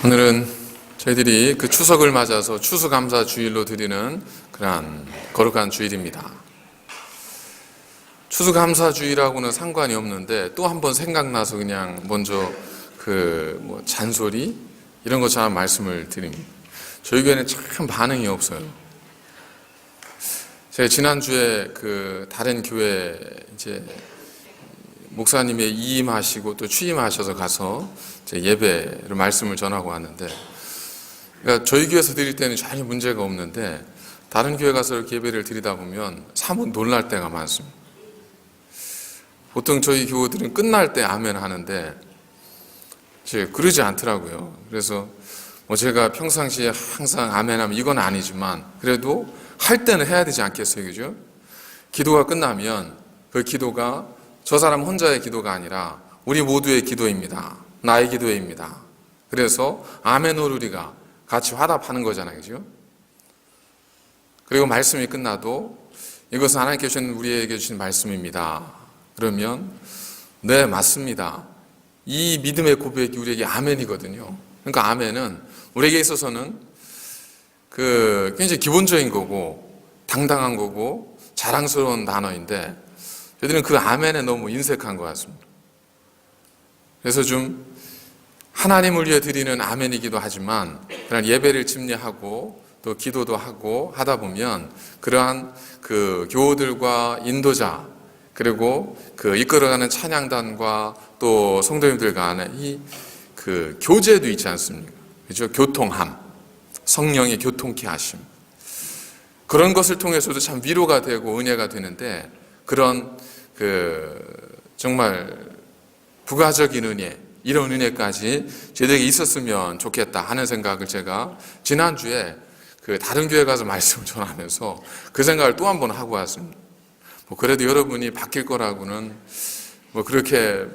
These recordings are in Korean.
오늘은 저희들이 그 추석을 맞아서 추수감사 주일로 드리는 그러한 거룩한 주일입니다. 추수감사 주일하고는 상관이 없는데 또 한 번 생각나서 그냥 먼저 잔소리 이런 것처럼 말씀을 드립니다. 저희 교회는 참 반응이 없어요. 제가 지난주에 다른 교회 목사님의 이임하시고 또 취임하셔서 가서 예배를 말씀을 전하고 왔는데, 그러니까 저희 교회에서 드릴 때는 전혀 문제가 없는데 다른 교회 가서 이렇게 예배를 드리다 보면 사뭇 놀랄 때가 많습니다. 보통 저희 교우들은 끝날 때 아멘 하는데 그러지 않더라고요. 그래서 제가 평상시에 항상 아멘 하면 이건 아니지만 그래도 할 때는 해야 되지 않겠어요, 그죠? 기도가 끝나면 그 기도가 저 사람 혼자의 기도가 아니라 우리 모두의 기도입니다. 나의 기도입니다. 그래서 아멘으로 우리가 같이 화답하는 거잖아요, 그죠? 그리고 말씀이 끝나도 이것은 하나님께 주신 우리에게 주신 말씀입니다. 그러면 네, 맞습니다. 이 믿음의 고백이 우리에게 아멘이거든요. 그러니까 아멘은 우리에게 있어서는 굉장히 기본적인 거고 당당한 거고 자랑스러운 단어인데 저희들은 그 아멘에 너무 인색한 것 같습니다. 그래서 좀 하나님을 위해 드리는 아멘이기도 하지만 그런 예배를 집례하고 또 기도도 하고 하다 보면 그러한 교우들과 인도자 그리고 이끌어가는 찬양단과 또 성도님들 간의 이 교제도 있지 않습니까? 그죠? 교통함, 성령의 교통케 하심. 그런 것을 통해서도 참 위로가 되고 은혜가 되는데 그런 정말 부가적인 은혜, 이런 은혜까지 저희들에게 있었으면 좋겠다 하는 생각을 제가 지난주에 다른 교회 가서 말씀을 전하면서 그 생각을 또 한 번 하고 왔습니다. 그래도 여러분이 바뀔 거라고는 그렇게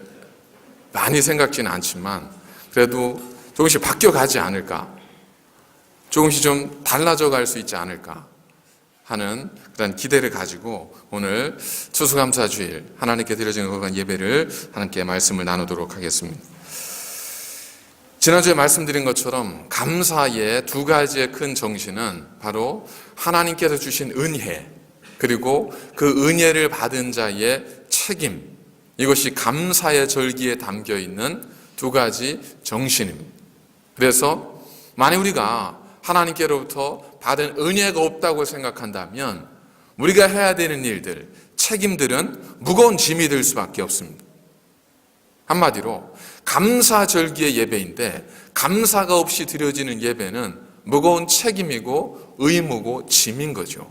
많이 생각지는 않지만 그래도 조금씩 바뀌어가지 않을까, 조금씩 좀 달라져 갈 수 있지 않을까 하는 그런 기대를 가지고 오늘 추수감사 주일 하나님께 드려지는 거룩한 예배를 하나님께 말씀을 나누도록 하겠습니다. 지난주에 말씀드린 것처럼 감사의 두 가지의 큰 정신은 바로 하나님께서 주신 은혜 그리고 그 은혜를 받은 자의 책임, 이것이 감사의 절기에 담겨 있는 두 가지 정신입니다. 그래서 만약 우리가 하나님께로부터 받은 은혜가 없다고 생각한다면 우리가 해야 되는 일들, 책임들은 무거운 짐이 될 수밖에 없습니다. 한마디로 감사절기의 예배인데 감사가 없이 드려지는 예배는 무거운 책임이고 의무고 짐인 거죠.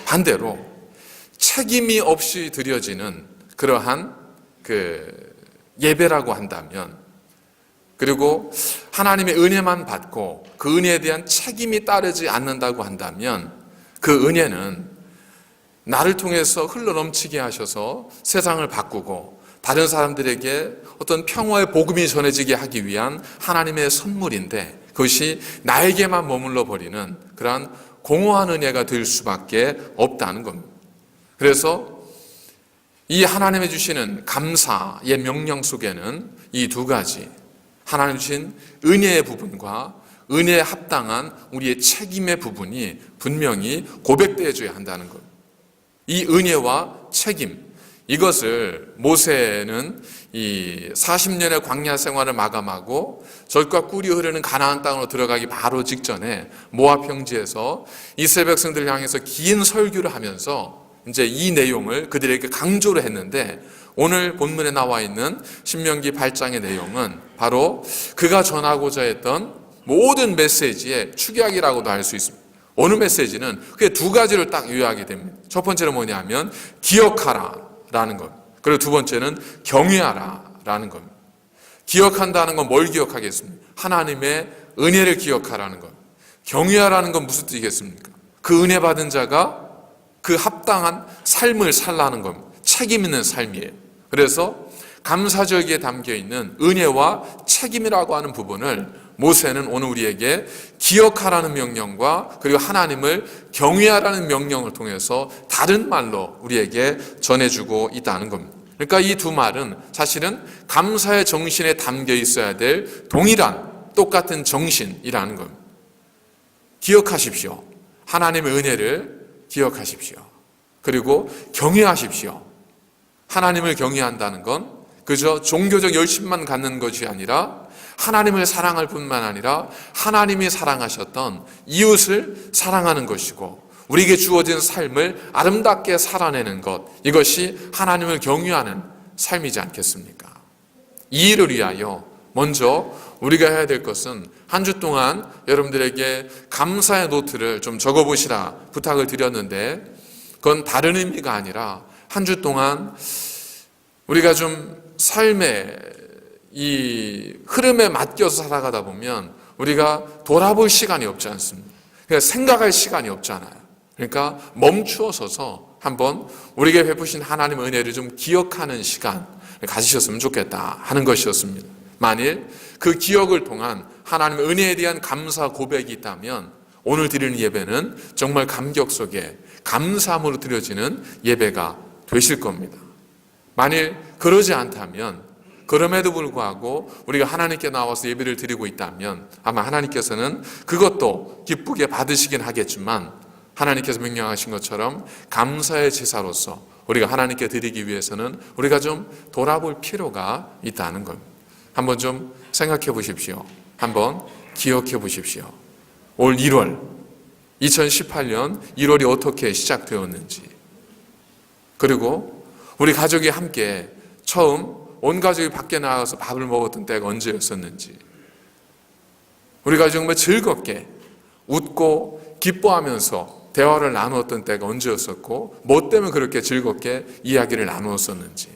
반대로 책임이 없이 드려지는 그러한 예배라고 한다면, 그리고 하나님의 은혜만 받고 그 은혜에 대한 책임이 따르지 않는다고 한다면 그 은혜는 나를 통해서 흘러넘치게 하셔서 세상을 바꾸고 다른 사람들에게 어떤 평화의 복음이 전해지게 하기 위한 하나님의 선물인데 그것이 나에게만 머물러 버리는 그러한 공허한 은혜가 될 수밖에 없다는 겁니다. 그래서 이 하나님이 주시는 감사의 명령 속에는 이 두 가지, 하나님 주신 은혜의 부분과 은혜에 합당한 우리의 책임의 부분이 분명히 고백되어져야 한다는 것. 이 은혜와 책임, 이것을 모세는 이 40년의 광야 생활을 마감하고 젖과 꿀이 흐르는 가나안 땅으로 들어가기 바로 직전에 모압 평지에서 이스라엘 백성들을 향해서 긴 설교를 하면서 이제 이 내용을 그들에게 강조를 했는데, 오늘 본문에 나와 있는 신명기 8장의 내용은 바로 그가 전하고자 했던 모든 메시지의 축약이라고도 할 수 있습니다. 어느 메시지는 그게 두 가지를 딱 요약하게 됩니다. 첫 번째는 뭐냐면 기억하라 라는 것, 그리고 두 번째는 경외하라 라는 겁니다. 기억한다는 건 뭘 기억하겠습니까? 하나님의 은혜를 기억하라는 것. 경외하라는 건 무슨 뜻이겠습니까? 그 은혜 받은 자가 그 합당한 삶을 살라는 겁니다. 책임 있는 삶이에요. 그래서 감사절기에 담겨 있는 은혜와 책임이라고 하는 부분을 모세는 오늘 우리에게 기억하라는 명령과 그리고 하나님을 경외하라는 명령을 통해서 다른 말로 우리에게 전해주고 있다는 겁니다. 그러니까 이 두 말은 사실은 감사의 정신에 담겨 있어야 될 동일한 똑같은 정신이라는 겁니다. 기억하십시오. 하나님의 은혜를 기억하십시오. 그리고 경외하십시오. 하나님을 경외한다는 건 그저 종교적 열심만 갖는 것이 아니라 하나님을 사랑할 뿐만 아니라 하나님이 사랑하셨던 이웃을 사랑하는 것이고 우리에게 주어진 삶을 아름답게 살아내는 것, 이것이 하나님을 경외하는 삶이지 않겠습니까? 이 일을 위하여 먼저 우리가 해야 될 것은 한 주 동안 여러분들에게 감사의 노트를 좀 적어보시라 부탁을 드렸는데, 그건 다른 의미가 아니라 한 주 동안 우리가 좀 삶의 이 흐름에 맡겨서 살아가다 보면 우리가 돌아볼 시간이 없지 않습니다. 그러니까 생각할 시간이 없잖아요. 그러니까 멈추어 서서 한번 우리에게 베푸신 하나님의 은혜를 좀 기억하는 시간 가지셨으면 좋겠다 하는 것이었습니다. 만일 그 기억을 통한 하나님의 은혜에 대한 감사 고백이 있다면 오늘 드리는 예배는 정말 감격 속에 감사함으로 드려지는 예배가 되실 겁니다. 만일 그러지 않다면, 그럼에도 불구하고 우리가 하나님께 나와서 예배를 드리고 있다면 아마 하나님께서는 그것도 기쁘게 받으시긴 하겠지만 하나님께서 명령하신 것처럼 감사의 제사로서 우리가 하나님께 드리기 위해서는 우리가 좀 돌아볼 필요가 있다는 겁니다. 한번 좀 생각해 보십시오. 한번 기억해 보십시오. 올 1월, 2018년 1월이 어떻게 시작되었는지, 그리고 우리 가족이 함께 처음 온 가족이 밖에 나가서 밥을 먹었던 때가 언제였었는지, 우리가 정말 즐겁게 웃고 기뻐하면서 대화를 나누었던 때가 언제였었고 뭐 때문에 그렇게 즐겁게 이야기를 나누었었는지,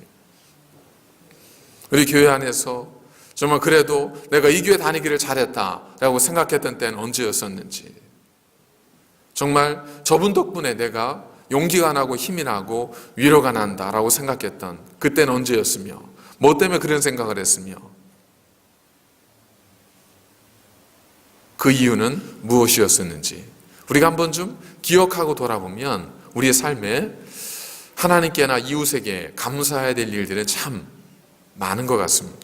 우리 교회 안에서 정말 그래도 내가 이 교회 다니기를 잘했다라고 생각했던 때는 언제였었는지, 정말 저분 덕분에 내가 용기가 나고 힘이 나고 위로가 난다라고 생각했던 그때는 언제였으며 뭐 때문에 그런 생각을 했으며 그 이유는 무엇이었었는지 우리가 한번 좀 기억하고 돌아보면 우리의 삶에 하나님께나 이웃에게 감사해야 될 일들은 참 많은 것 같습니다.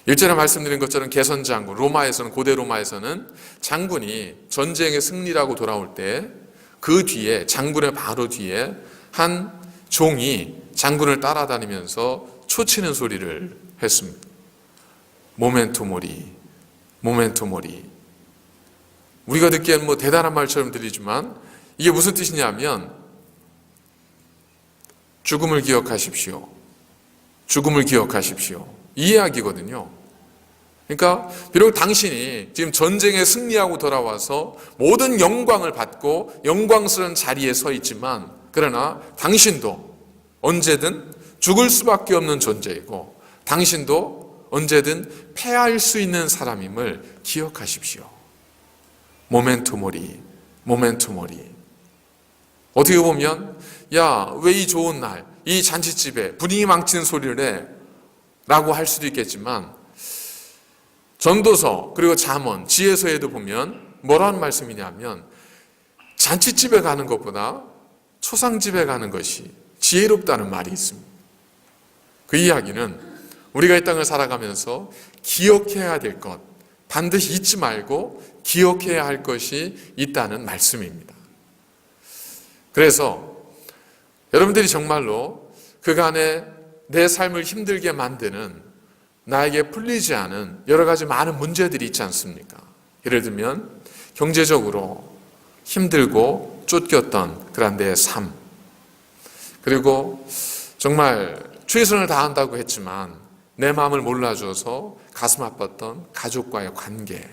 1절에 말씀드린 것처럼 개선장군, 로마에서는, 고대 로마에서는 장군이 전쟁의 승리라고 돌아올 때 그 뒤에, 장군의 바로 뒤에 한 종이 장군을 따라다니면서 초치는 소리를 했습니다. 모멘토 모리, 모멘토 모리. 우리가 듣기에는 뭐 대단한 말처럼 들리지만 이게 무슨 뜻이냐면 죽음을 기억하십시오. 죽음을 기억하십시오. 이 이야기거든요. 그러니까 비록 당신이 지금 전쟁에 승리하고 돌아와서 모든 영광을 받고 영광스러운 자리에 서 있지만, 그러나 당신도 언제든 죽을 수밖에 없는 존재이고 당신도 언제든 패할 수 있는 사람임을 기억하십시오. 모멘토 모리, 모멘토 모리. 어떻게 보면 야, 왜 이 좋은 날, 이 잔치집에 분위기 망치는 소리를 해? 라고 할 수도 있겠지만 전도서 그리고 잠언, 지혜서에도 보면 뭐라는 말씀이냐면 잔치집에 가는 것보다 초상집에 가는 것이 지혜롭다는 말이 있습니다. 그 이야기는 우리가 이 땅을 살아가면서 기억해야 될 것, 반드시 잊지 말고 기억해야 할 것이 있다는 말씀입니다. 그래서 여러분들이 정말로 그간에 내 삶을 힘들게 만드는, 나에게 풀리지 않은 여러 가지 많은 문제들이 있지 않습니까? 예를 들면 경제적으로 힘들고 쫓겼던 그런 내 삶, 그리고 정말 최선을 다한다고 했지만 내 마음을 몰라줘서 가슴 아팠던 가족과의 관계,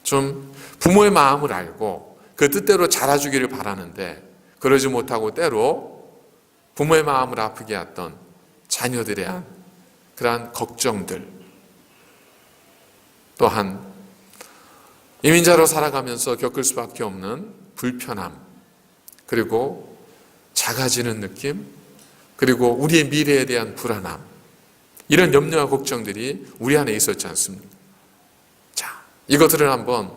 좀 부모의 마음을 알고 그 뜻대로 자라주기를 바라는데 그러지 못하고 때로 부모의 마음을 아프게 했던 자녀들에 대한 그러한 걱정들, 또한 이민자로 살아가면서 겪을 수밖에 없는 불편함, 그리고 작아지는 느낌, 그리고 우리의 미래에 대한 불안함, 이런 염려와 걱정들이 우리 안에 있었지 않습니까? 자, 이것들을 한번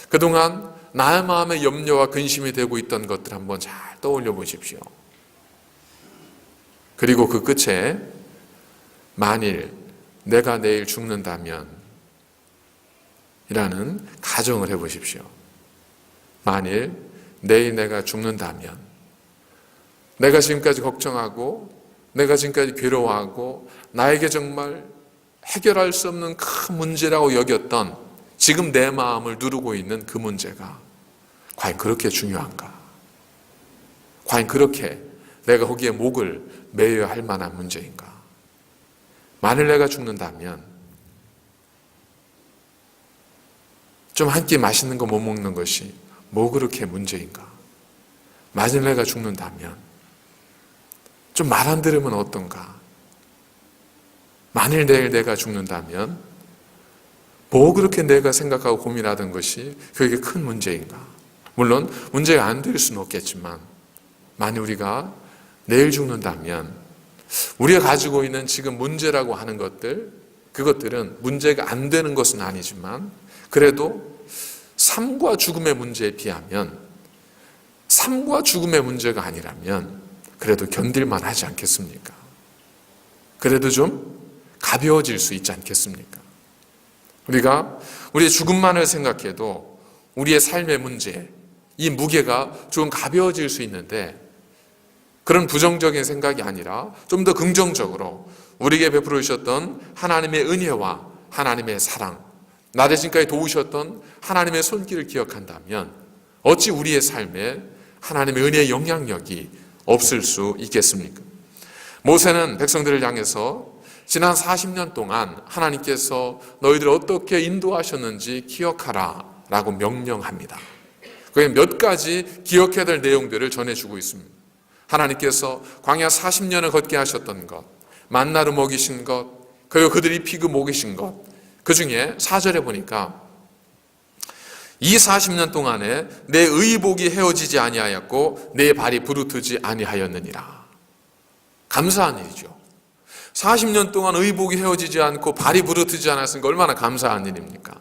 그동안 나의 마음의 염려와 근심이 되고 있던 것들 한번 잘 떠올려 보십시오. 그리고 그 끝에 만일 내가 내일 죽는다면 가정을 해보십시오. 만일 내일 내가 죽는다면, 내가 지금까지 걱정하고 내가 지금까지 괴로워하고 나에게 정말 해결할 수 없는 큰 문제라고 여겼던 지금 내 마음을 누르고 있는 그 문제가 과연 그렇게 중요한가? 과연 그렇게 내가 거기에 목을 매여야 할 만한 문제인가? 만일 내가 죽는다면 좀 한 끼 맛있는 거 못 먹는 것이 뭐 그렇게 문제인가? 만일 내가 죽는다면 좀 말 안 들으면 어떤가? 만일 내일 내가 죽는다면 뭐 그렇게 내가 생각하고 고민하던 것이 그게 큰 문제인가? 물론 문제가 안 될 수는 없겠지만 만일 우리가 내일 죽는다면 우리가 가지고 있는 지금 문제라고 하는 것들, 그것들은 문제가 안 되는 것은 아니지만 그래도 삶과 죽음의 문제에 비하면, 삶과 죽음의 문제가 아니라면 그래도 견딜만 하지 않겠습니까? 그래도 좀 가벼워질 수 있지 않겠습니까? 우리가 우리의 죽음만을 생각해도 우리의 삶의 문제, 이 무게가 좀 가벼워질 수 있는데, 그런 부정적인 생각이 아니라 좀 더 긍정적으로 우리에게 베풀어 주셨던 하나님의 은혜와 하나님의 사랑, 나 대신까지 도우셨던 하나님의 손길을 기억한다면 어찌 우리의 삶에 하나님의 은혜의 영향력이 없을 수 있겠습니까? 모세는 백성들을 향해서 지난 40년 동안 하나님께서 너희들을 어떻게 인도하셨는지 기억하라 라고 명령합니다. 그게 몇 가지 기억해야 될 내용들을 전해주고 있습니다. 하나님께서 광야 40년을 걷게 하셨던 것, 만나를 먹이신 것, 그리고 그들이 피그 먹이신 것, 그 중에 4절에 보니까 이 40년 동안에 내 의복이 헤어지지 아니하였고 내 발이 부르트지 아니하였느니라. 감사한 일이죠. 40년 동안 의복이 헤어지지 않고 발이 부르트지 않았으니까 얼마나 감사한 일입니까?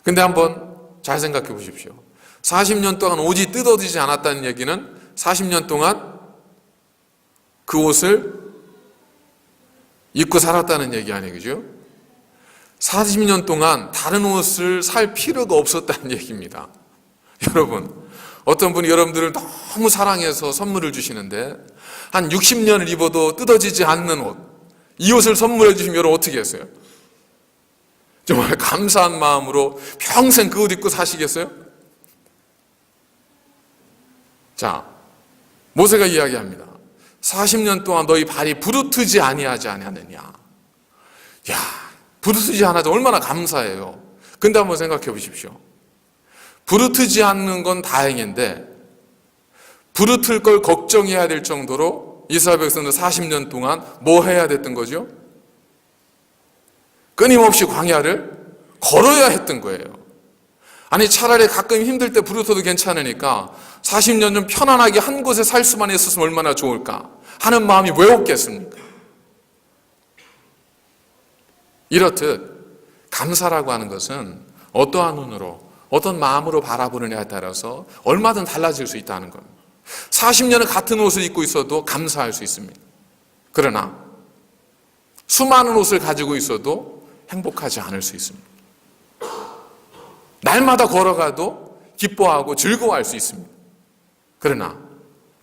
근데 한번 잘 생각해 보십시오. 40년 동안 옷이 뜯어지지 않았다는 얘기는 40년 동안 그 옷을 입고 살았다는 얘기 아니에요, 그죠? 40년 동안 다른 옷을 살 필요가 없었다는 얘기입니다. 여러분, 어떤 분이 여러분들을 너무 사랑해서 선물을 주시는데 한 60년을 입어도 뜯어지지 않는 옷, 이 옷을 선물해 주시면 여러분 어떻게 했어요? 정말 감사한 마음으로 평생 그 옷 입고 사시겠어요? 자, 모세가 이야기합니다. 40년 동안 너희 발이 부르트지 아니하지 않았느냐. 야, 부르트지 않아도 얼마나 감사해요. 근데 한번 생각해 보십시오. 부르트지 않는 건 다행인데 부르틀 걸 걱정해야 될 정도로 이스라엘 백성들 40년 동안 뭐 해야 됐던 거죠? 끊임없이 광야를 걸어야 했던 거예요. 아니, 차라리 가끔 힘들 때 부르터도 괜찮으니까 40년 좀 편안하게 한 곳에 살 수만 있었으면 얼마나 좋을까 하는 마음이 왜 없겠습니까? 이렇듯 감사라고 하는 것은 어떠한 눈으로, 어떤 마음으로 바라보느냐에 따라서 얼마든 달라질 수 있다는 겁니다. 40년은 같은 옷을 입고 있어도 감사할 수 있습니다. 그러나 수많은 옷을 가지고 있어도 행복하지 않을 수 있습니다. 날마다 걸어가도 기뻐하고 즐거워할 수 있습니다. 그러나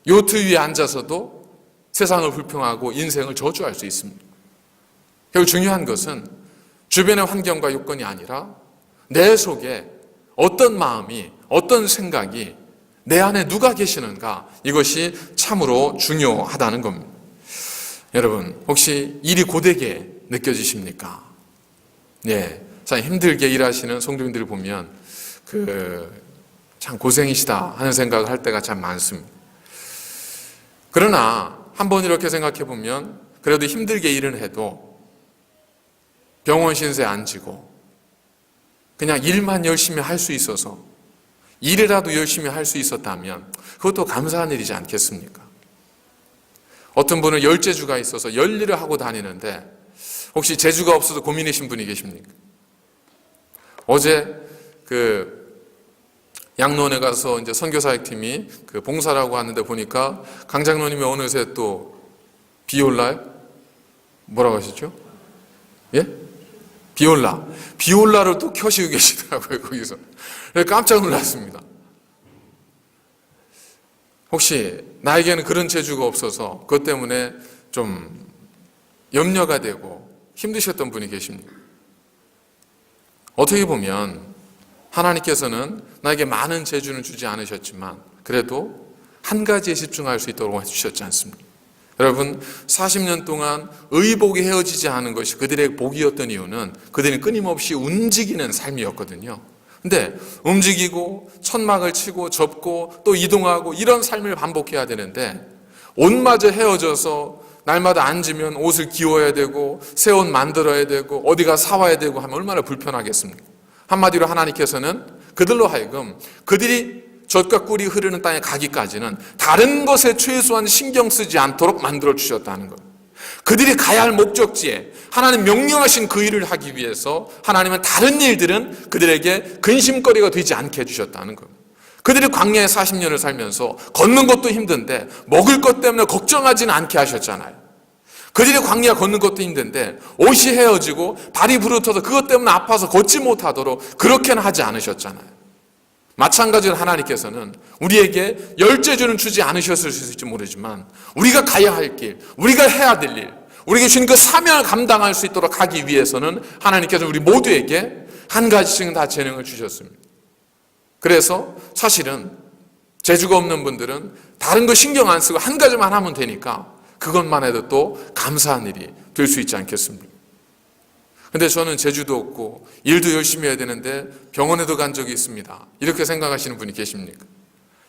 요트 위에 앉아서도 세상을 불평하고 인생을 저주할 수 있습니다. 결국 중요한 것은 주변의 환경과 요건이 아니라 내 속에 어떤 마음이, 어떤 생각이, 내 안에 누가 계시는가, 이것이 참으로 중요하다는 겁니다. 여러분, 혹시 일이 고되게 느껴지십니까? 네, 참 힘들게 일하시는 성도님들을 보면 참 고생이시다 하는 생각을 할 때가 참 많습니다. 그러나 한번 이렇게 생각해 보면 그래도 힘들게 일은 해도 병원 신세 안 지고 그냥 일만 열심히 할 수 있어서, 일이라도 열심히 할 수 있었다면 그것도 감사한 일이지 않겠습니까? 어떤 분은 열재주가 있어서 열일을 하고 다니는데 혹시 재주가 없어서 고민이신 분이 계십니까? 어제 양론에 가서 이제 선교사역팀이 봉사라고 하는데 보니까 강장로님이 어느새 또 비올날 뭐라고 하셨죠? 예? 비올라를 또 켜시고 계시더라고요, 거기서. 그래서 깜짝 놀랐습니다. 혹시 나에게는 그런 재주가 없어서 그것 때문에 좀 염려가 되고 힘드셨던 분이 계십니까? 어떻게 보면 하나님께서는 나에게 많은 재주는 주지 않으셨지만 그래도 한 가지에 집중할 수 있도록 해주셨지 않습니까? 여러분, 40년 동안 의복이 헤어지지 않은 것이 그들의 복이었던 이유는 그들이 끊임없이 움직이는 삶이었거든요. 근데 움직이고 천막을 치고 접고 또 이동하고 이런 삶을 반복해야 되는데 옷마저 헤어져서 날마다 앉으면 옷을 기워야 되고 새 옷 만들어야 되고 어디가 사와야 되고 하면 얼마나 불편하겠습니까? 한마디로 하나님께서는 그들로 하여금 그들이 젖과 꿀이 흐르는 땅에 가기까지는 다른 것에 최소한 신경 쓰지 않도록 만들어 주셨다는 것. 그들이 가야 할 목적지에 하나님 명령하신 그 일을 하기 위해서 하나님은 다른 일들은 그들에게 근심거리가 되지 않게 해주셨다는 것. 그들이 광야에 40년을 살면서 걷는 것도 힘든데 먹을 것 때문에 걱정하지는 않게 하셨잖아요. 그들이 광야 걷는 것도 힘든데 옷이 헤어지고 발이 부르터서 그것 때문에 아파서 걷지 못하도록 그렇게는 하지 않으셨잖아요. 마찬가지로 하나님께서는 우리에게 열재주는 주지 않으셨을 수 있을지 모르지만 우리가 가야 할 길, 우리가 해야 될 일, 우리에게 주신 그 사명을 감당할 수 있도록 하기 위해서는 하나님께서 우리 모두에게 한 가지씩은 다 재능을 주셨습니다. 그래서 사실은 재주가 없는 분들은 다른 거 신경 안 쓰고 한 가지만 하면 되니까 그것만 해도 또 감사한 일이 될 수 있지 않겠습니까? 근데 저는 재주도 없고 일도 열심히 해야 되는데 병원에도 간 적이 있습니다. 이렇게 생각하시는 분이 계십니까?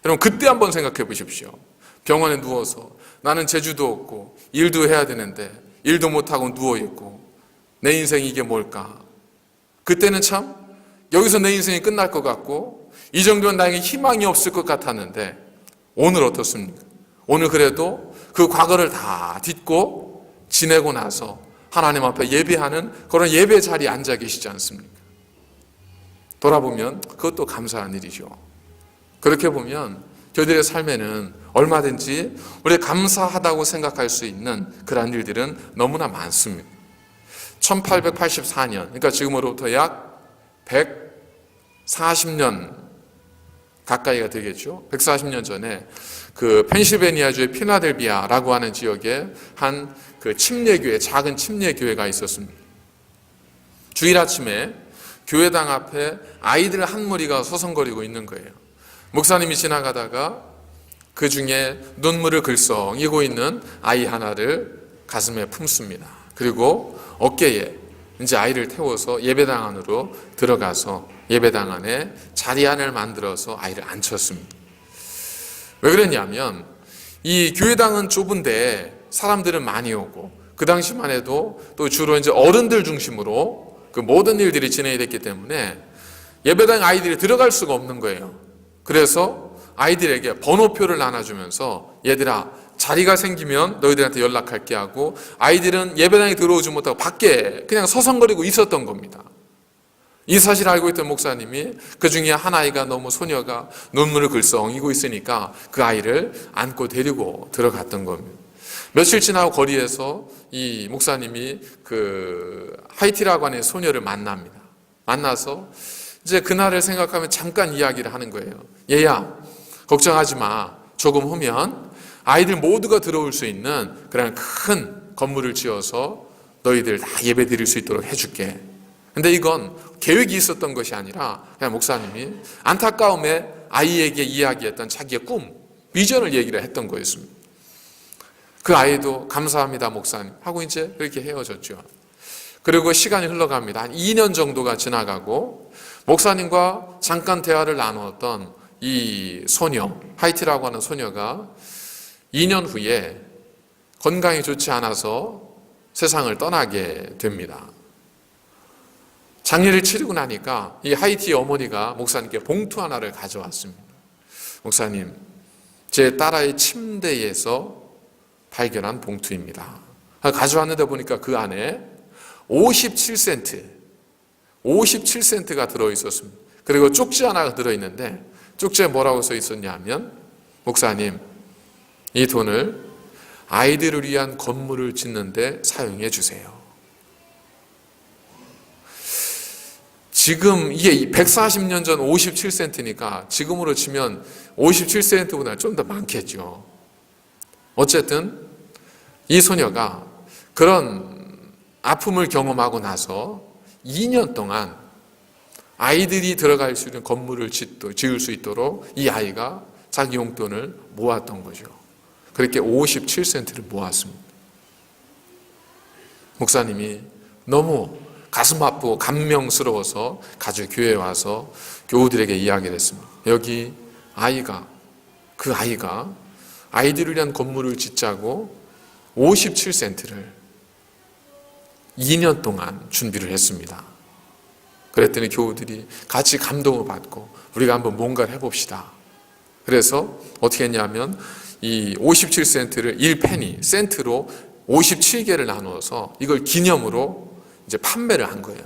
여러분, 그때 한번 생각해 보십시오. 병원에 누워서 나는 재주도 없고 일도 해야 되는데 일도 못하고 누워있고 내 인생 이게 뭘까? 그때는 참 여기서 내 인생이 끝날 것 같고 이 정도면 나에게 희망이 없을 것 같았는데 오늘 어떻습니까? 오늘 그래도 그 과거를 다 딛고 지내고 나서 하나님 앞에 예배하는 그런 예배 자리에 앉아 계시지 않습니까? 돌아보면 그것도 감사한 일이죠. 그렇게 보면 저희들의 삶에는 얼마든지 우리 감사하다고 생각할 수 있는 그런 일들은 너무나 많습니다. 1884년, 그러니까 지금으로부터 약 140년 가까이가 되겠죠. 140년 전에 그 펜실베니아주의 피라델비아라고 하는 지역에 한 그 침례교회, 작은 침례교회가 있었습니다. 주일 아침에 교회당 앞에 아이들 한 무리가 서성거리고 있는 거예요. 목사님이 지나가다가 그 중에 눈물을 글썽이고 있는 아이 하나를 가슴에 품습니다. 그리고 어깨에 이제 아이를 태워서 예배당 안으로 들어가서 예배당 안에 자리안을 만들어서 아이를 앉혔습니다. 왜 그랬냐면 이 교회당은 좁은데 사람들은 많이 오고 그 당시만 해도 또 주로 이제 어른들 중심으로 그 모든 일들이 진행이 됐기 때문에 예배당 아이들이 들어갈 수가 없는 거예요. 그래서 아이들에게 번호표를 나눠주면서 얘들아 자리가 생기면 너희들한테 연락할게 하고 아이들은 예배당에 들어오지 못하고 밖에 그냥 서성거리고 있었던 겁니다. 이 사실을 알고 있던 목사님이 그 중에 한 아이가 너무 소녀가 눈물을 글썽이고 있으니까 그 아이를 안고 데리고 들어갔던 겁니다. 며칠 지나고 거리에서 이 목사님이 그 하이티라고 하는 소녀를 만납니다. 만나서 이제 그날을 생각하면 잠깐 이야기를 하는 거예요. 얘야, 걱정하지 마. 조금 후면 아이들 모두가 들어올 수 있는 그런 큰 건물을 지어서 너희들 다 예배 드릴 수 있도록 해줄게. 근데 이건 계획이 있었던 것이 아니라 그냥 목사님이 안타까움에 아이에게 이야기했던 자기의 꿈, 비전을 얘기를 했던 거였습니다. 그 아이도 감사합니다 목사님 하고 이제 그렇게 헤어졌죠. 그리고 시간이 흘러갑니다. 한 2년 정도가 지나가고 목사님과 잠깐 대화를 나누었던 이 소녀, 하이티라고 하는 소녀가 2년 후에 건강이 좋지 않아서 세상을 떠나게 됩니다. 장례를 치르고 나니까 이 하이티의 어머니가 목사님께 봉투 하나를 가져왔습니다. 목사님, 제 딸아이 침대에서 발견한 봉투입니다. 가져왔는데 보니까 그 안에 57센트가 들어있었습니다. 그리고 쪽지 하나가 들어있는데 쪽지에 뭐라고 써 있었냐 하면 목사님, 이 돈을 아이들을 위한 건물을 짓는 데 사용해 주세요. 지금 이게 140년 전 57센트니까 지금으로 치면 57센트보다 좀 더 많겠죠. 어쨌든 이 소녀가 그런 아픔을 경험하고 나서 2년 동안 아이들이 들어갈 수 있는 건물을 지을 수 있도록 이 아이가 자기 용돈을 모았던 거죠. 그렇게 57센트를 모았습니다. 목사님이 너무 가슴 아프고 감명스러워서 가지고 교회에 와서 교우들에게 이야기를 했습니다. 여기 그 아이가 아이들을 위한 건물을 짓자고 57센트를 2년 동안 준비를 했습니다. 그랬더니 교우들이 같이 감동을 받고 우리가 한번 뭔가를 해봅시다. 그래서 어떻게 했냐면 이 57센트를 1페니, 센트로 57개를 나누어서 이걸 기념으로 이제 판매를 한 거예요.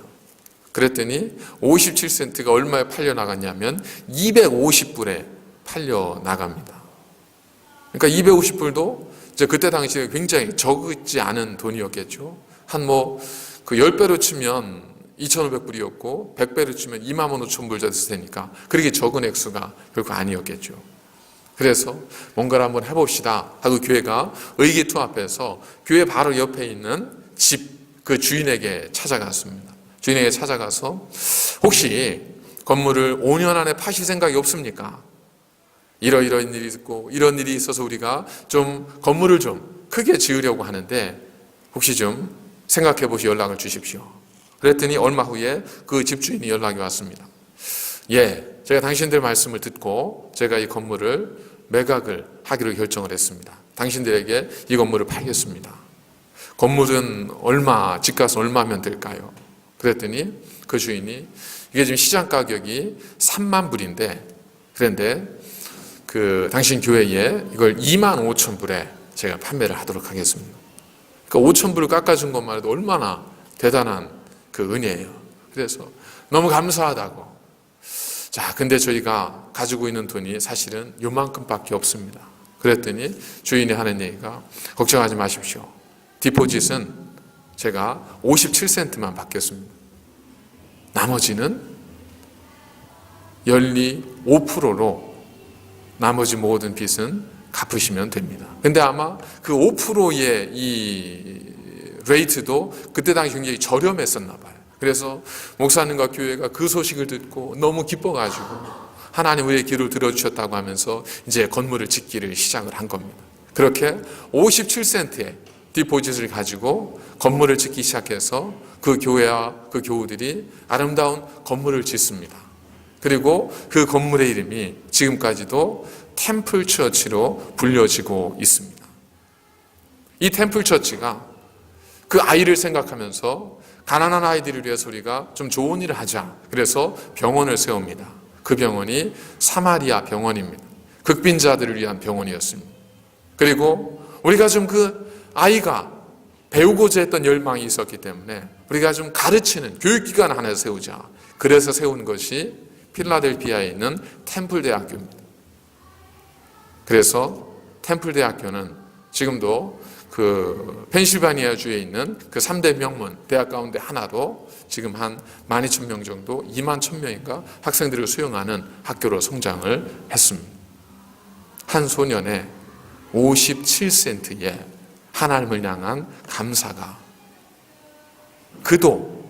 그랬더니 57센트가 얼마에 팔려 나갔냐면 250불에 팔려 나갑니다. 그러니까 250불도 이제 그때 당시에 굉장히 적지 않은 돈이었겠죠. 한 그 10배로 치면 2,500불이었고 100배로 치면 25,000불 됐을 테니까 그렇게 적은 액수가 결코 아니었겠죠. 그래서 뭔가를 한번 해봅시다 하고 교회가 의기투합해서 교회 바로 옆에 있는 집 그 주인에게 찾아갔습니다. 주인에게 찾아가서 혹시 건물을 5년 안에 파실 생각이 없습니까? 이런 일이 있고 이런 일이 있어서 우리가 좀 건물을 좀 크게 지으려고 하는데 혹시 좀 생각해 보시 연락을 주십시오. 그랬더니 얼마 후에 그 집주인이 연락이 왔습니다. 예, 제가 당신들 말씀을 듣고 제가 이 건물을 매각을 하기로 결정을 했습니다. 당신들에게 이 건물을 팔겠습니다. 건물은 집값은 얼마면 될까요? 그랬더니 그 주인이 이게 지금 시장 가격이 3만 불인데 그런데 당신 교회에 이걸 25,000불에 제가 판매를 하도록 하겠습니다. 그러니까 5,000불을 깎아준 것만 해도 얼마나 대단한 그 은혜예요. 그래서 너무 감사하다고. 자, 근데 저희가 가지고 있는 돈이 사실은 요만큼밖에 없습니다. 그랬더니 주인이 하는 얘기가 걱정하지 마십시오. 디포짓은 제가 57센트만 받겠습니다. 나머지는 연리 5%로 나머지 모든 빚은 갚으시면 됩니다. 근데 아마 그 5%의 이 레이트도 그때 당시 굉장히 저렴했었나 봐요. 그래서 목사님과 교회가 그 소식을 듣고 너무 기뻐가지고 하나님 우리의 기도를 들어주셨다고 하면서 이제 건물을 짓기를 시작을 한 겁니다. 그렇게 57센트의 디포짓을 가지고 건물을 짓기 시작해서 그 교회와 그 교우들이 아름다운 건물을 짓습니다. 그리고 그 건물의 이름이 지금까지도 템플 처치로 불려지고 있습니다. 이 템플 처치가 그 아이를 생각하면서 가난한 아이들을 위해서 우리가 좀 좋은 일을 하자. 그래서 병원을 세웁니다. 그 병원이 사마리아 병원입니다. 극빈자들을 위한 병원이었습니다. 그리고 우리가 좀 그 아이가 배우고자 했던 열망이 있었기 때문에 우리가 좀 가르치는 교육기관 하나 세우자. 그래서 세운 것이 필라델피아에 있는 템플 대학교입니다. 그래서 템플 대학교는 지금도 그 펜실바니아 주에 있는 그 3대 명문 대학 가운데 하나로 지금 한 12,000명 정도, 21,000명인가 학생들을 수용하는 학교로 성장을 했습니다. 한 소년의 57센트의 하나님을 향한 감사가 그도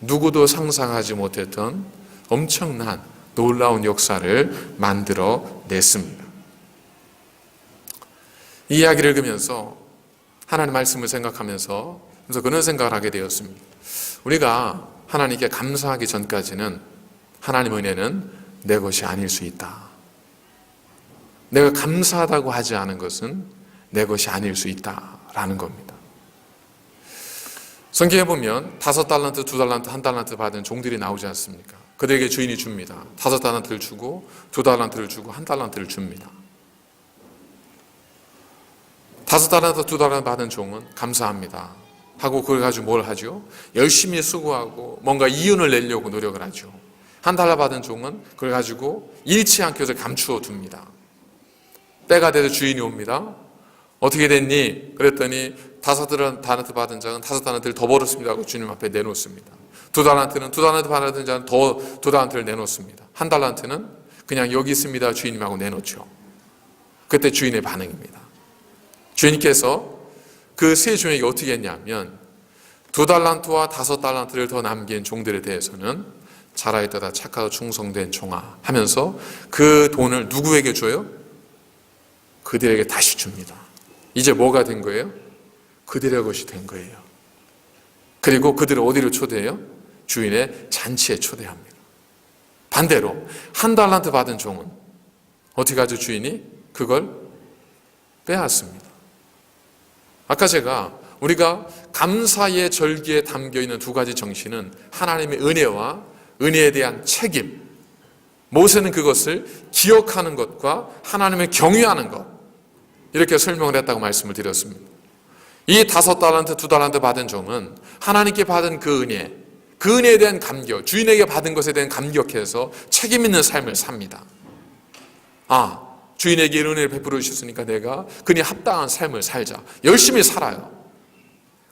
누구도 상상하지 못했던 엄청난 놀라운 역사를 만들어 냈습니다. 이 이야기를 읽으면서 하나님 말씀을 생각하면서 그래서 그런 생각을 하게 되었습니다. 우리가 하나님께 감사하기 전까지는 하나님 은혜는 내 것이 아닐 수 있다. 내가 감사하다고 하지 않은 것은 내 것이 아닐 수 있다라는 겁니다. 성경에 보면 5달란트, 2달란트, 1달란트 받은 종들이 나오지 않습니까? 그들에게 주인이 줍니다. 5달란트를 주고 2달란트를 주고 1달란트를 줍니다. 5달란트, 2달란트 받은 종은 감사합니다 하고 그걸 가지고 뭘 하죠? 열심히 수고하고 뭔가 이윤을 내려고 노력을 하죠. 1달러 받은 종은 그걸 가지고 잃지 않게 해서 감추어 둡니다. 때가 돼서 주인이 옵니다. 어떻게 됐니? 그랬더니 5달란트 받은 자는 5달란트를 더 벌었습니다 하고 주님 앞에 내놓습니다. 2달란트 받은 자는 더 2달란트를 내놓습니다. 1달란트는 그냥 여기 있습니다 주인님 하고 내놓죠. 그때 주인의 반응입니다. 주인께서 그 세 종에게 어떻게 했냐면 2달란트와 5달란트를 더 남긴 종들에 대해서는 잘하였다 착하고 충성된 종아 하면서 그 돈을 누구에게 줘요? 그들에게 다시 줍니다. 이제 뭐가 된 거예요? 그들의 것이 된 거예요. 그리고 그들을 어디로 초대해요? 주인의 잔치에 초대합니다. 반대로 1달란트 받은 종은 어떻게 하죠? 주인이 그걸 빼앗습니다. 아까 우리가 감사의 절기에 담겨있는 두 가지 정신은 하나님의 은혜와 은혜에 대한 책임, 모세는 그것을 기억하는 것과 하나님을 경외하는 것, 이렇게 설명을 했다고 말씀을 드렸습니다. 이 5달란트, 2달란트 받은 종은 하나님께 받은 그 은혜에 대한 감격, 주인에게 받은 것에 대한 감격해서 책임 있는 삶을 삽니다. 주인에게 은혜를 베풀어 주셨으니까 내가 그에 합당한 삶을 살자. 열심히 살아요.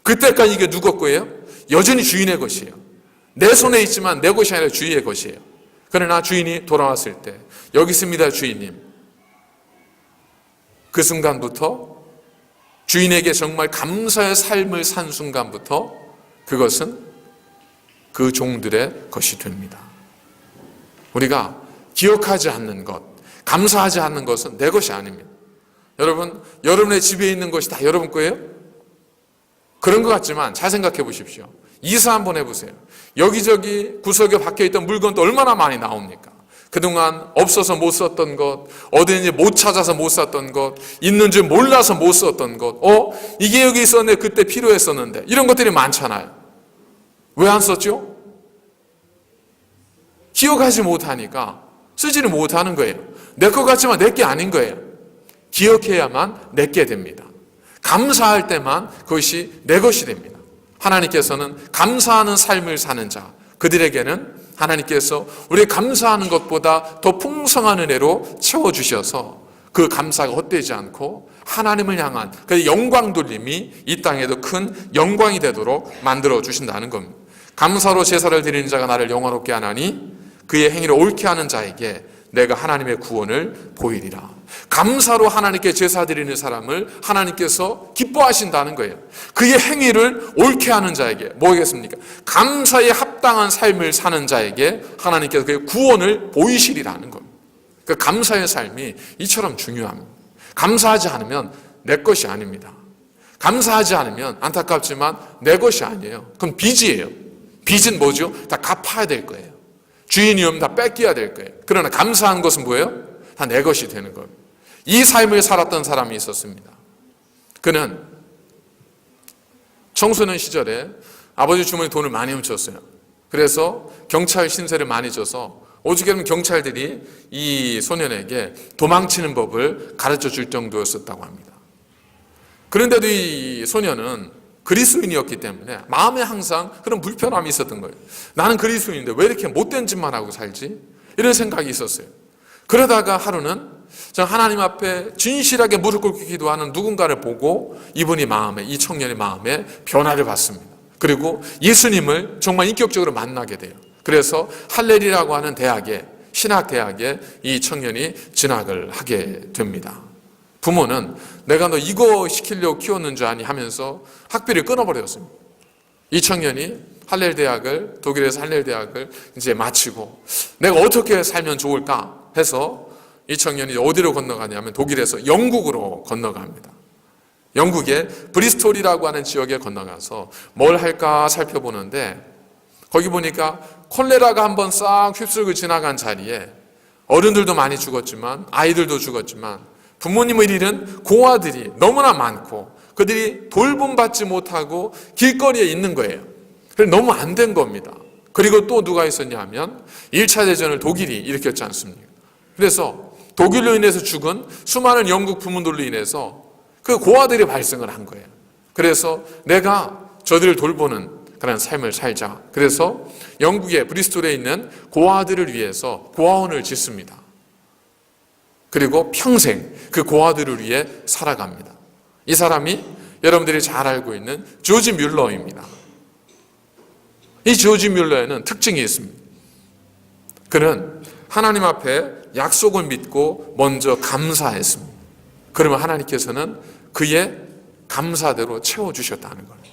그때까지 이게 누구 거예요? 여전히 주인의 것이에요. 내 손에 있지만 내 것이 아니라 주인의 것이에요. 그러나 주인이 돌아왔을 때 여기 있습니다 주인님. 그 순간부터 주인에게 정말 감사의 삶을 산 순간부터 그것은 그 종들의 것이 됩니다. 우리가 기억하지 않는 것, 감사하지 않는 것은 내 것이 아닙니다. 여러분의 집에 있는 것이 다 여러분 거예요? 그런 것 같지만 잘 생각해 보십시오. 이사 한번 해보세요. 여기저기 구석에 박혀있던 물건도 얼마나 많이 나옵니까? 그동안 없어서 못 썼던 것, 어디든지 못 찾아서 못 샀던 것, 있는 줄 몰라서 못 썼던 것, 이게 여기 있었는데 그때 필요했었는데, 이런 것들이 많잖아요. 왜 안 썼죠? 기억하지 못하니까 쓰지를 못하는 거예요. 내 것 같지만 내 게 아닌 거예요. 기억해야만 내 게 됩니다. 감사할 때만 그것이 내 것이 됩니다. 하나님께서는 감사하는 삶을 사는 자, 그들에게는 하나님께서 우리 감사하는 것보다 더 풍성한 은혜로 채워주셔서 그 감사가 헛되지 않고 하나님을 향한 그 영광 돌림이 이 땅에도 큰 영광이 되도록 만들어 주신다는 겁니다. 감사로 제사를 드리는 자가 나를 영화롭게 하나니 그의 행위를 옳게 하는 자에게 내가 하나님의 구원을 보이리라. 감사로 하나님께 제사 드리는 사람을 하나님께서 기뻐하신다는 거예요. 그의 행위를 옳게 하는 자에게 뭐겠습니까? 감사에 합당한 삶을 사는 자에게 하나님께서 그의 구원을 보이시리라는 겁니다. 그 감사의 삶이 이처럼 중요합니다. 감사하지 않으면 내 것이 아닙니다. 감사하지 않으면 안타깝지만 내 것이 아니에요. 그건 빚이에요. 빚은 뭐죠? 다 갚아야 될 거예요. 주인이 오면 다 뺏겨야 될 거예요. 그러나 감사한 것은 뭐예요? 다 내 것이 되는 겁니다. 이 삶을 살았던 사람이 있었습니다. 그는 청소년 시절에 아버지 주머니 돈을 많이 훔쳤어요. 그래서 경찰 신세를 많이 져서 오죽하면 경찰들이 이 소년에게 도망치는 법을 가르쳐 줄 정도였었다고 합니다. 그런데도 이 소년은 그리스도인이었기 때문에 마음에 항상 그런 불편함이 있었던 거예요. 나는 그리스도인인데 왜 이렇게 못된 짓만 하고 살지? 이런 생각이 있었어요. 그러다가 하루는 하나님 앞에 진실하게 무릎 꿇고 기도하는 누군가를 보고 이 청년의 마음에 변화를 받습니다. 그리고 예수님을 정말 인격적으로 만나게 돼요. 그래서 할렐이라고 하는 신학대학에 이 청년이 진학을 하게 됩니다. 부모는 내가 너 이거 시키려고 키웠는 줄 아니 하면서 학비를 끊어버렸습니다. 이 청년이 독일에서 할렐 대학을 이제 마치고 내가 어떻게 살면 좋을까 해서 이 청년이 어디로 건너가냐면 독일에서 영국으로 건너갑니다. 영국의 브리스톨이라고 하는 지역에 건너가서 뭘 할까 살펴보는데 거기 보니까 콜레라가 한번 싹 휩쓸고 지나간 자리에 어른들도 많이 죽었지만 아이들도 죽었지만 부모님을 잃은 고아들이 너무나 많고 그들이 돌봄받지 못하고 길거리에 있는 거예요. 그래서 너무 안 된 겁니다. 그리고 또 누가 있었냐 하면 1차 대전을 독일이 일으켰지 않습니까? 그래서 독일로 인해서 죽은 수많은 영국 부모들로 인해서 그 고아들이 발생을 한 거예요. 그래서 내가 저들을 돌보는 그런 삶을 살자. 그래서 영국의 브리스톨에 있는 고아들을 위해서 고아원을 짓습니다. 그리고 평생 그 고아들을 위해 살아갑니다. 이 사람이 여러분들이 잘 알고 있는 조지 뮬러입니다. 이 조지 뮬러에는 특징이 있습니다. 그는 하나님 앞에 약속을 믿고 먼저 감사했습니다. 그러면 하나님께서는 그의 감사대로 채워주셨다는 거예요.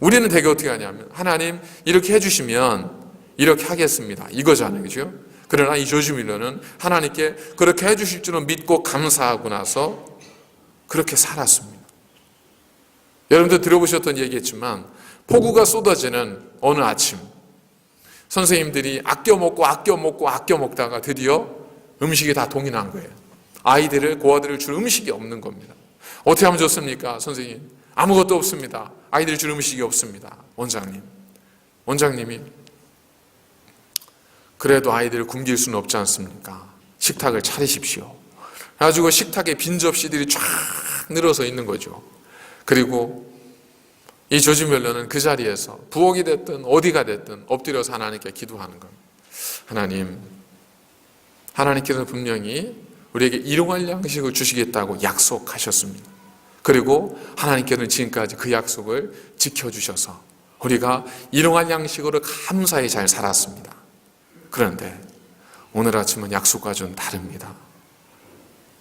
우리는 되게 어떻게 하냐면 하나님 이렇게 해주시면 이렇게 하겠습니다. 이거잖아요. 그죠? 그러나 이 조지 뮬러는 하나님께 그렇게 해주실 줄은 믿고 감사하고 나서 그렇게 살았습니다. 여러분들 들어보셨던 얘기겠지만 폭우가 쏟아지는 어느 아침 선생님들이 아껴 먹다가 드디어 음식이 다 동이 난 거예요. 고아들을 줄 음식이 없는 겁니다. 어떻게 하면 좋습니까? 선생님, 아무것도 없습니다. 아이들 줄 음식이 없습니다. 원장님이 그래도 아이들을 굶길 수는 없지 않습니까? 식탁을 차리십시오. 그래가지고 식탁에 빈 접시들이 쫙 늘어서 있는 거죠. 그리고 이 조지 뮬러는 그 자리에서 부엌이 됐든 어디가 됐든 엎드려서 하나님께 기도하는 겁니다. 하나님께서는 분명히 우리에게 일용할 양식을 주시겠다고 약속하셨습니다. 그리고 하나님께서는 지금까지 그 약속을 지켜주셔서 우리가 일용할 양식으로 감사히 잘 살았습니다. 그런데 오늘 아침은 약속과 좀 다릅니다.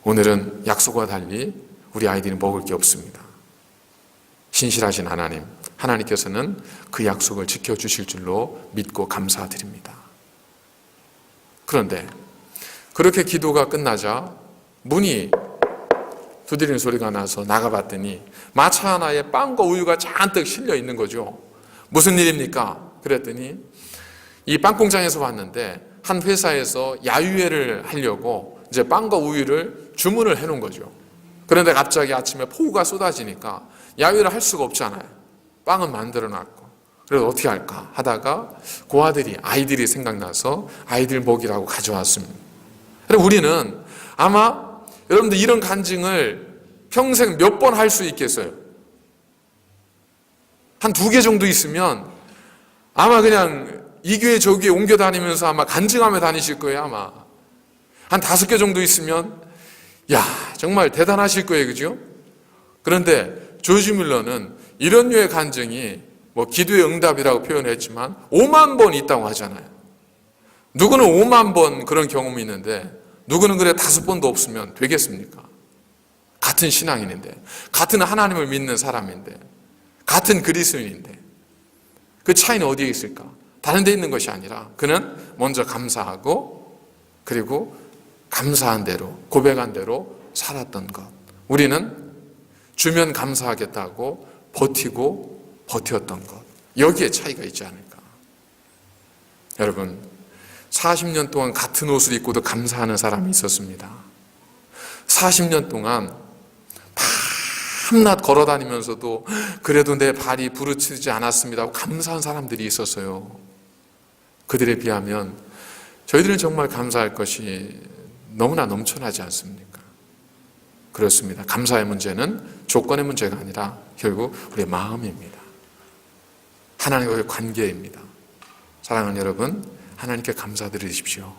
오늘은 약속과 달리 우리 아이들이 먹을 게 없습니다. 신실하신 하나님께서는 그 약속을 지켜주실 줄로 믿고 감사드립니다. 그런데 그렇게 기도가 끝나자 문이 두드리는 소리가 나서 나가봤더니 마차 하나에 빵과 우유가 잔뜩 실려 있는 거죠. 무슨 일입니까? 그랬더니 이 빵 공장에서 왔는데 한 회사에서 야유회를 하려고 이제 빵과 우유를 주문을 해놓은 거죠. 그런데 갑자기 아침에 폭우가 쏟아지니까 야유를 할 수가 없잖아요. 빵은 만들어놨고. 그래서 어떻게 할까 하다가 아이들이 생각나서 아이들 먹이라고 가져왔습니다. 그래서 우리는 아마 여러분들 이런 간증을 평생 몇 번 할 수 있겠어요? 한 2개 정도 있으면 아마 그냥 이 교회 저 교회 옮겨 다니면서 아마 간증하며 다니실 거예요. 아마 한 5개 정도 있으면 정말 대단하실 거예요. 그죠? 그런데 조지 뮬러는 이런 류의 간증이 기도의 응답이라고 표현했지만 5만 번 있다고 하잖아요. 누구는 5만 번 그런 경험이 있는데 누구는 그래 5번도 없으면 되겠습니까? 같은 신앙인인데, 같은 하나님을 믿는 사람인데, 같은 그리스도인인데 그 차이는 어디에 있을까? 다른 데 있는 것이 아니라 그는 먼저 감사하고 그리고 감사한 대로 고백한 대로 살았던 것. 우리는 주면 감사하겠다고 버텼던 것. 여기에 차이가 있지 않을까? 여러분 40년 동안 같은 옷을 입고도 감사하는 사람이 있었습니다. 40년 동안 밤낮 걸어다니면서도 그래도 내 발이 부르치지 않았습니다 하고 감사한 사람들이 있었어요. 그들에 비하면 저희들은 정말 감사할 것이 너무나 넘쳐나지 않습니까? 그렇습니다. 감사의 문제는 조건의 문제가 아니라 결국 우리의 마음입니다. 하나님과의 관계입니다. 사랑하는 여러분, 하나님께 감사드리십시오.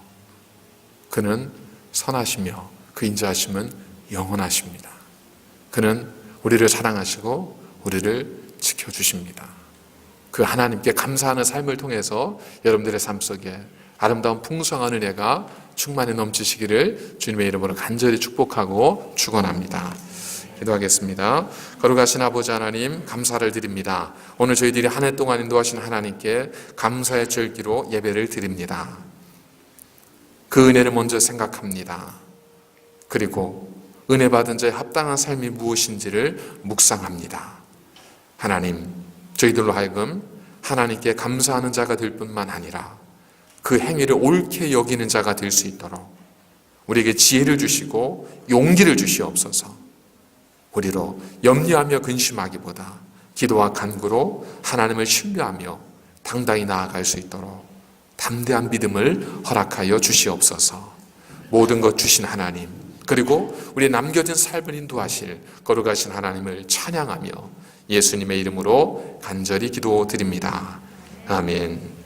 그는 선하시며 그 인자하심은 영원하십니다. 그는 우리를 사랑하시고 우리를 지켜주십니다. 그 하나님께 감사하는 삶을 통해서 여러분들의 삶 속에 아름다운 풍성한 은혜가 충만히 넘치시기를 주님의 이름으로 간절히 축복하고 축원합니다. 기도하겠습니다. 거룩하신 아버지 하나님, 감사를 드립니다. 오늘 저희들이 한 해 동안 인도하신 하나님께 감사의 절기로 예배를 드립니다. 그 은혜를 먼저 생각합니다. 그리고 은혜 받은 자의 합당한 삶이 무엇인지를 묵상합니다. 하나님, 저희들로 하여금 하나님께 감사하는 자가 될 뿐만 아니라 그 행위를 옳게 여기는 자가 될 수 있도록 우리에게 지혜를 주시고 용기를 주시옵소서. 우리로 염려하며 근심하기보다 기도와 간구로 하나님을 신뢰하며 당당히 나아갈 수 있도록 담대한 믿음을 허락하여 주시옵소서. 모든 것 주신 하나님, 그리고 우리의 남겨진 삶을 인도하실 거룩하신 하나님을 찬양하며 예수님의 이름으로 간절히 기도드립니다. 아멘.